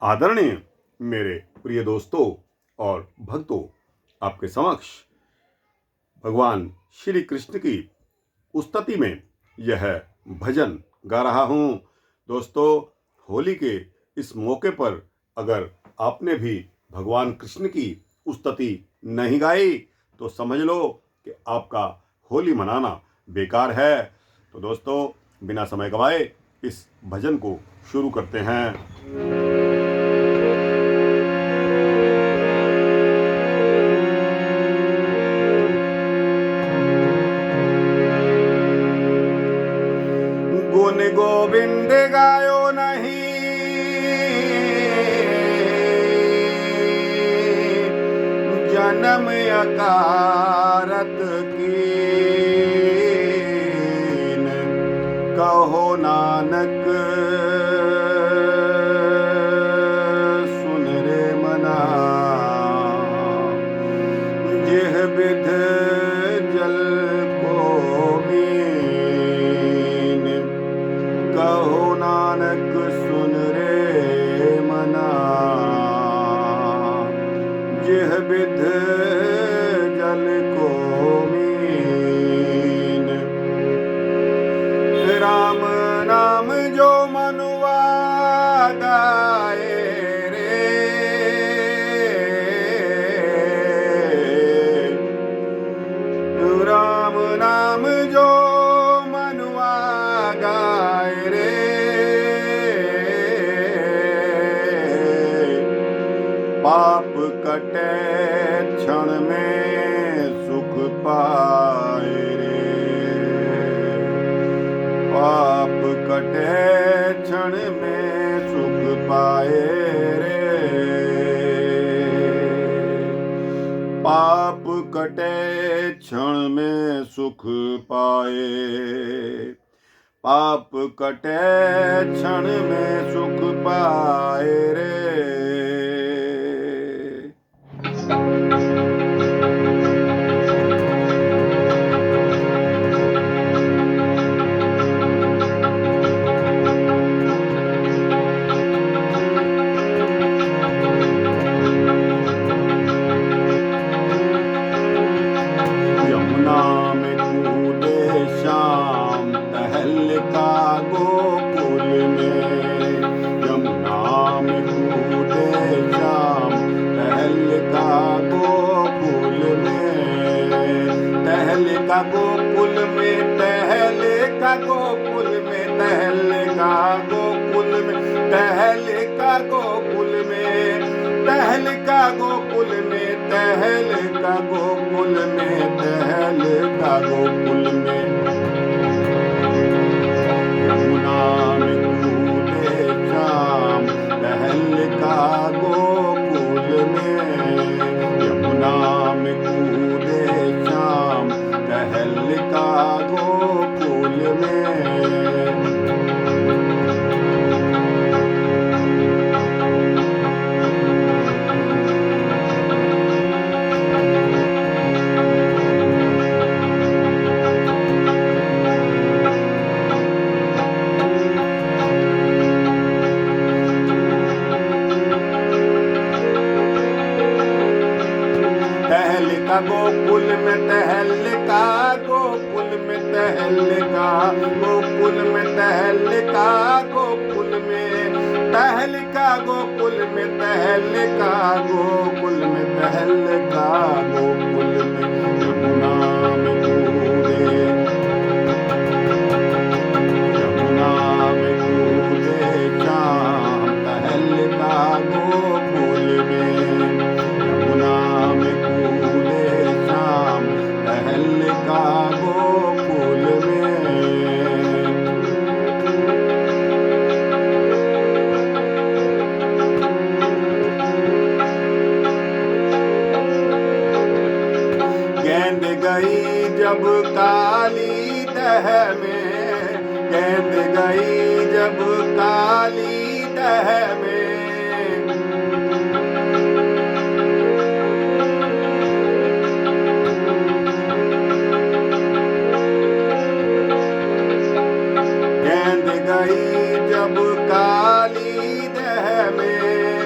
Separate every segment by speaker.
Speaker 1: आदरणीय मेरे प्रिय दोस्तों और भक्तों, आपके समक्ष भगवान श्री कृष्ण की उस्तति में यह भजन गा रहा हूँ। दोस्तों, होली के इस मौके पर अगर आपने भी भगवान कृष्ण की उस्तति नहीं गाई तो समझ लो कि आपका होली मनाना बेकार है। तो दोस्तों, बिना समय गवाए इस भजन को शुरू करते हैं। गुण गोविंद गायो नहीं, जन्म अकारत कीन, कहो नानक सुन रे मना, जिह विध जल को मीन, कहो नानक सुन रे मना, जिह विध जल को मीन। राम नाम जो मनुआ गाए रे, राम नाम जो मनुआ गाए रे, पाप कटे क्षण में सुख पाए रे, पाप कटे क्षण में सुख पाए रे, पाप कटे क्षण में सुख पाए, पाप कटे क्षण में सुख पाए रे। यमुना में कूदे श्याम तहलका गोकुल में, यमुना में कूदे श्याम तहलका गोकुल में, तहलका गोकुल में, तहलका गोकुल में, तहलका गोकुल में, तहलका गोकुल में, तहलका गोकुल में, तहलका गोकुल में, तहलका गोकुल में। यमुना में कूदे श्याम तहलका गोकुल में, यमुना में कूदे श्याम तहलका गोकुल में। तहलका गोकुल में, तहलका गोकुल में, तहलका गोकुल में, तहलका गोकुल में, तहलका गोकुल में, तहलका गोकुल में, तहलका गोकुल में। यमुना में कूदे, यमुना में कूदे श्याम तहलका गोकुल में, यमुना में कूदे श्याम तहलका गोकुल में। गेंद गई जब काली दह में, गेंद गई जब काली दह में, गेंद गई जब काली दह में,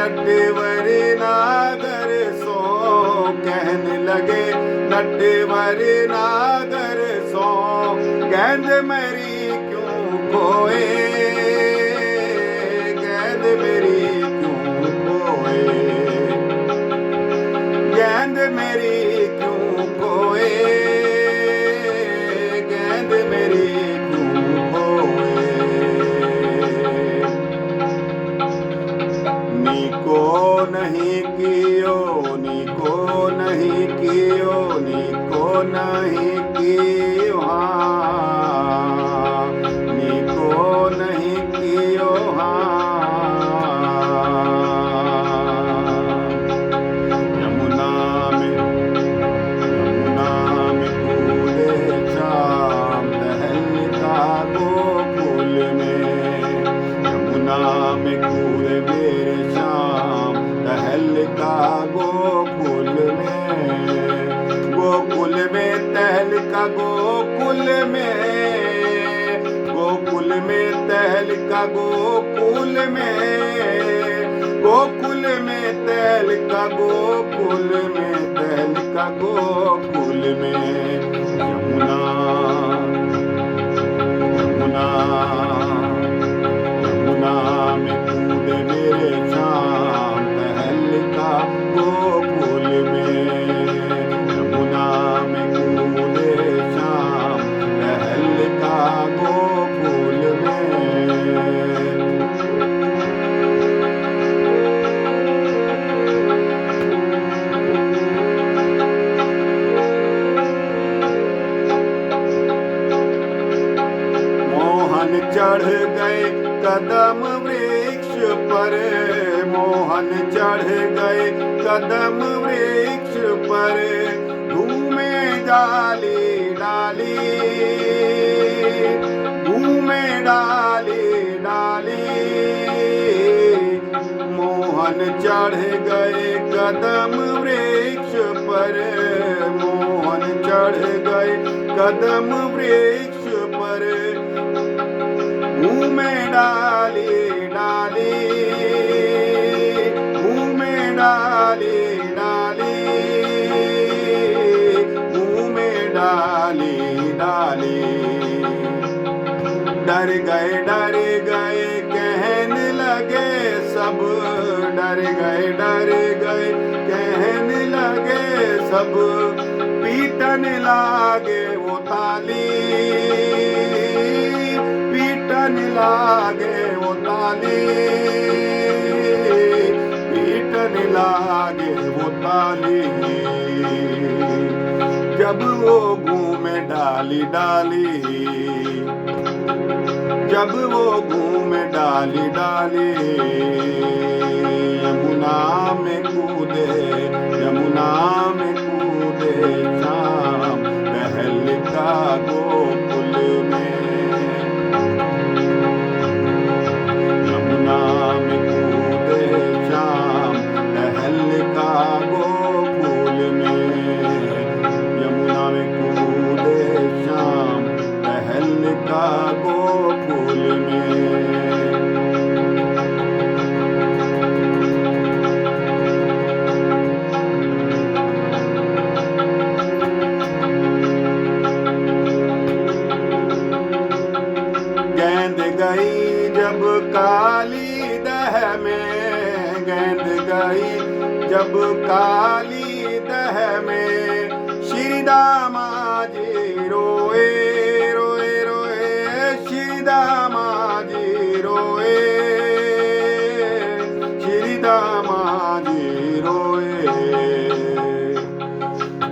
Speaker 1: नटवर नागर सो, कहने लगे नटवर नागर सो, गेंद मेरी क्यों खोए, गेंद मेरी क्यों खोए, गेंद मेरी क्यों खोए, गेंद मेरी क्यों खोए। नीको नहीं कियो, नीको नहीं कियो, नीको नहीं कियो, हाँ नीको नहीं कियो, हाँ। यमुना में कूदे शाम, टहलता गोकुल में, यमुना में कूदे मेरे शाम, टहलता गोकुल में, गोकुल में टहलता गोकुल में, गोकुल में टहलता गोकुल में, गोकुल में टहलता गोकुल में, टहलता गोकुल में। यमुना यमुना यमुना में कूदे मेरे शाम, टहलता गोकुल में, यमुना में कूदे शाम, टहलता गोकुल में। मोहन चढ़ गए कदम वृक्ष पर, मोहन चढ़ गए कदम वृक्ष पर, घूमे डाली डाली, घूमे डाली डाली, मोहन चढ़ गए कदम वृक्ष पर, मोहन चढ़ गए कदम वृक्ष पर, घूमे डाली डाली, घूमे डाली डाली, घूमे डाली डाली। डर गए कहने लगे सब, डर गए कहने लगे सब, पीटन लागे वो ताली, पीटन लागे वो ताली, पीटन लागे वो ताली। जब वो घूमे डाली डाली, जब वो घूमे डाली डाली, यमुना में कूदे, यमुना में कूदे शाम, टहलता गोकुल में, यमुना में कूदे शाम, टहलता गोकुल में, यमुना में कूदे शाम, टहलता गोकुल में। गेंद गई जब काली दह में, गेंद गई जब काली दह में, श्री दामा जी रोए रोए रोए, श्री दामा जी रोए, श्री दामा जी रोए।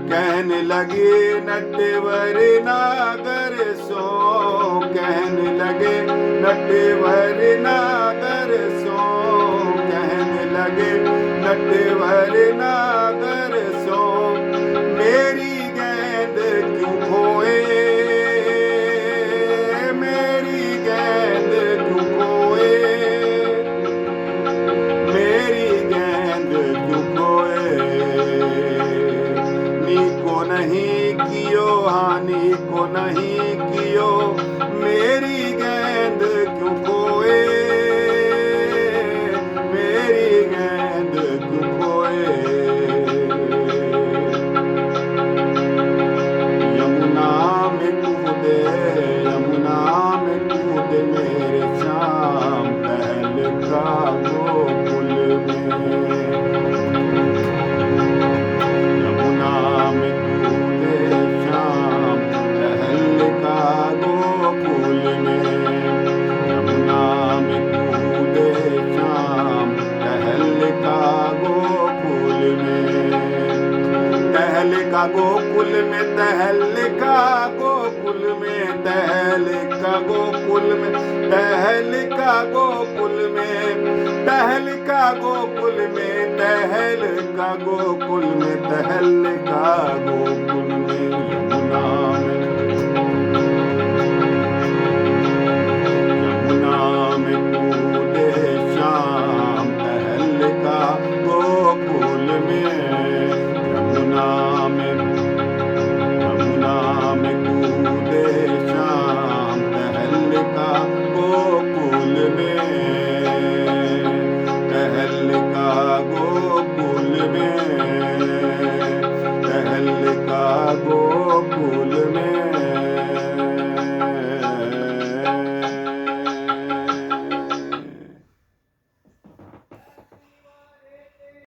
Speaker 1: कहने लगे नटवर नागर सो, कहने लगे नटवर नागर सो, कहने लगे नटवर नागर सो, मेरी गेंद क्यों खोए, मेरी गेंद क्यों खोए, मेरी गेंद क्यों खोए। नीको नहीं कियो, हानि को नहीं कियो, मेरी गेंद क्यों खोए। गोकुल में तहलका, गोकुल में तहलका, गोकुल में तहलका, गोकुल में तहलका, गोकुल में तहलका, गोकुल में तहलका, गोकुल में यमुना